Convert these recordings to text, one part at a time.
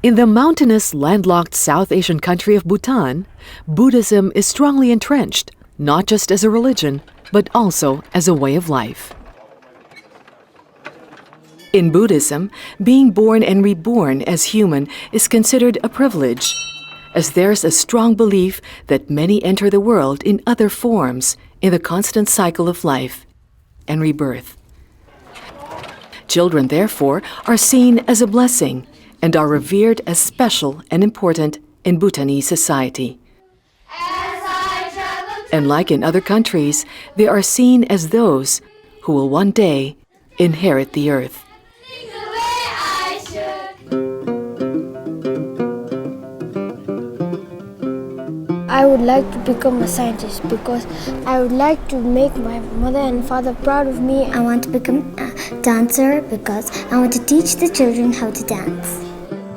In the mountainous, landlocked South Asian country of Bhutan, Buddhism is strongly entrenched, not just as a religion, but also as a way of life. In Buddhism, being born and reborn as human is considered a privilege, as there's a strong belief that many enter the world in other forms in the constant cycle of life and rebirth. Children, therefore, are seen as a blessing and are revered as special and important in Bhutanese society. And like in other countries, they are seen as those who will one day inherit the earth. I would like to become a scientist because I would like to make my mother and father proud of me. I want to become a dancer because I want to teach the children how to dance.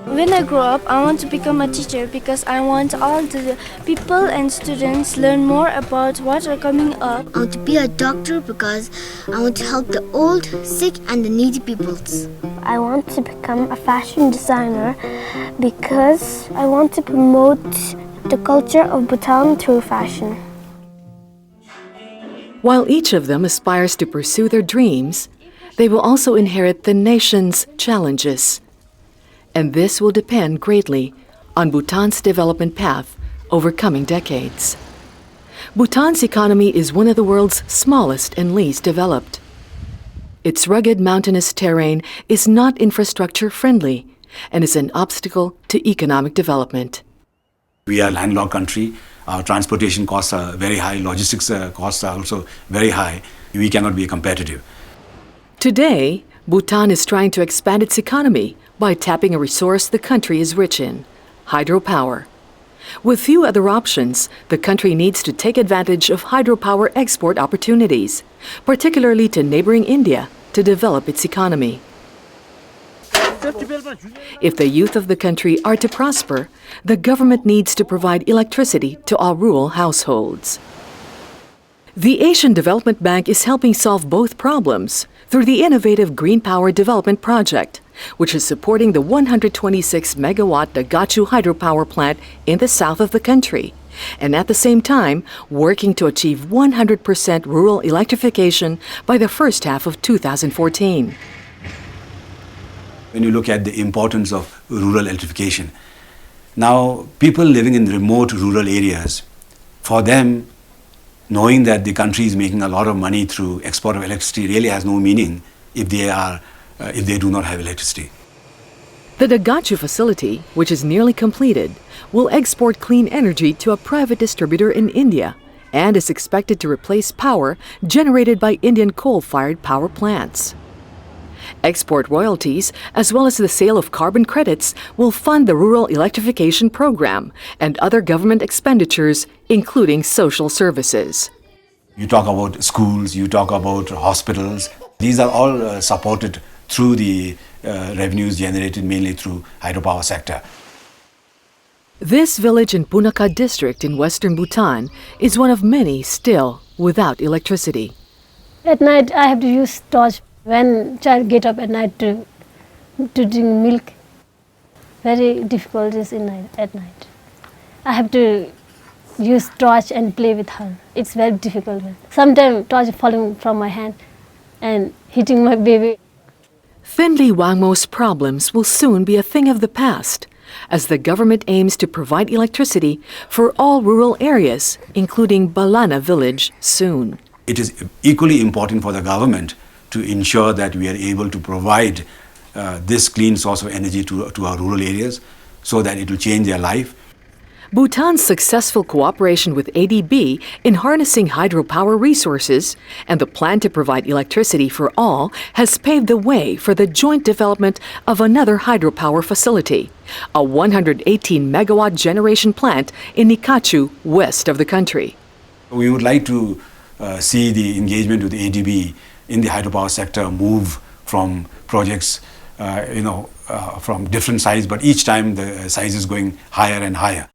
When I grow up, I want to become a teacher because I want all the people and students learn more about what are coming up. I want to be a doctor because I want to help the old, sick and the needy peoples. I want to become a fashion designer because I want to promote the culture of Bhutan through fashion. While each of them aspires to pursue their dreams, they will also inherit the nation's challenges. And this will depend greatly on Bhutan's development path over coming decades. Bhutan's economy is one of the world's smallest and least developed. Its rugged mountainous terrain is not infrastructure friendly and is an obstacle to economic development. We are a landlocked country. Our transportation costs are very high. Logistics costs are also very high. We cannot be competitive. Today, Bhutan is trying to expand its economy by tapping a resource the country is rich in, hydropower. With few other options, the country needs to take advantage of hydropower export opportunities, particularly to neighboring India, to develop its economy. If the youth of the country are to prosper, the government needs to provide electricity to all rural households. The Asian Development Bank is helping solve both problems through the innovative Green Power Development Project, which is supporting the 126-megawatt Dagachu hydropower plant in the south of the country, and at the same time working to achieve 100% rural electrification by the first half of 2014. When you look at the importance of rural electrification, now people living in remote rural areas, for them, knowing that the country is making a lot of money through export of electricity really has no meaning if they do not have electricity. The Dagachu facility, which is nearly completed, will export clean energy to a private distributor in India and is expected to replace power generated by Indian coal-fired power plants. Export royalties, as well as the sale of carbon credits, will fund the rural electrification program and other government expenditures, including social services. You talk about schools, you talk about hospitals. These are all supported through the revenues generated mainly through hydropower sector. This village in Punakha district in western Bhutan is one of many still without electricity. At night, I have to use torch when child get up at night to drink milk. Very difficult is at night. I have to use torch and play with her. It's very difficult. Sometimes torch falling from my hand and hitting my baby. Thinli Wangmo's problems will soon be a thing of the past, as the government aims to provide electricity for all rural areas, including Balana village, soon. It is equally important for the government to ensure that we are able to provide this clean source of energy to our rural areas so that it will change their life. Bhutan's successful cooperation with ADB in harnessing hydropower resources and the plan to provide electricity for all has paved the way for the joint development of another hydropower facility, a 118-megawatt generation plant in Nikachu, west of the country. We would like to see the engagement with ADB in the hydropower sector move from projects, from different size, but each time the size is going higher and higher.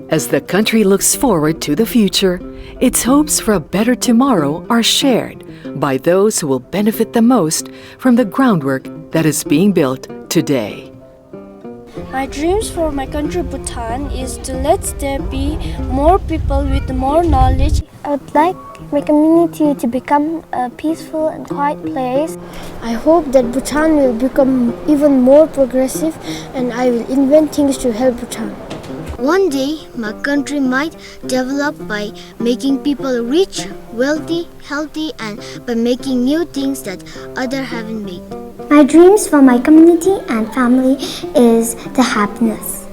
As the country looks forward to the future, its hopes for a better tomorrow are shared by those who will benefit the most from the groundwork that is being built today. My dreams for my country Bhutan is to let there be more people with more knowledge. I would like my community to become a peaceful and quiet place. I hope that Bhutan will become even more progressive and I will invent things to help Bhutan. One day, my country might develop by making people rich, wealthy, healthy, and by making new things that others haven't made. My dreams for my community and family is the happiness.